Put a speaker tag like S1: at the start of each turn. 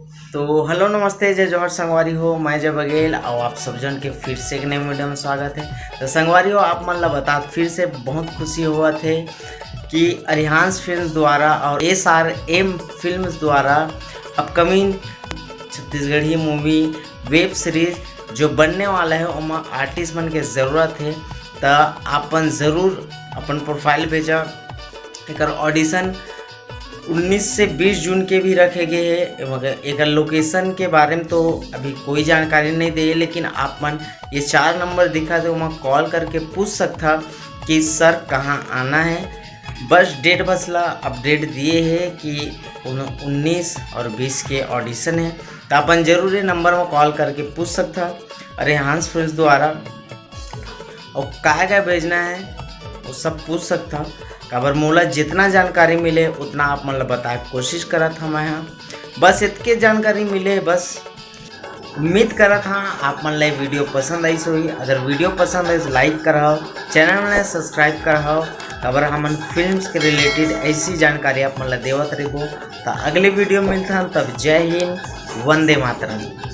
S1: तो हेलो नमस्ते, जय जौहर संगवारी हो। मैं जय बघेल और आप सब जन के फिर से एक नए वीडियो में स्वागत है। तो संगवारी हो, आप मन ला बता फिर से बहुत खुशी हुआ थे कि अरिहांस फिल्म द्वारा और SRM फिल्म्स द्वारा upcoming Chhattisgarhi movie web series जो बनने वाला है उमा आर्टिस्ट मन के ज़रूरत है। तो आपन ज़रूर अपन प्रोफाइल भेजा। एक ऑडिशन 19 से 20 जून के भी रखे गए हैं, मगर एक लोकेशन के बारे में तो अभी कोई जानकारी नहीं दे, लेकिन आप मन ये 4 नंबर दिखा थे वहाँ कॉल करके पूछ सकता कि सर कहाँ आना है। बस डेट बसला अपडेट दिए है कि 19 और 20 के ऑडिशन है। तो अपन जरूर ये नंबर में कॉल करके पूछ सकता अरिहांस फिल्म्स द्वारा, और क्या भेजना है वो सब पूछ सकता। काबर मोला जितना जानकारी मिले उतना आप मन ला बताए कोशिश करत हम यहाँ। बस इतके जानकारी मिले, बस उम्मीद करत हाँ आप मन ला वीडियो पसंद आई होई। अगर वीडियो पसंद आई तो लाइक करहो, चैनल में सब्सक्राइब करहो। काबर हमन फिल्म्स के रिलेटेड ऐसी जानकारी आप मन ला देवत रहो। तो अगले वीडियो मिलता तब जय हिंद, वंदे मातरम।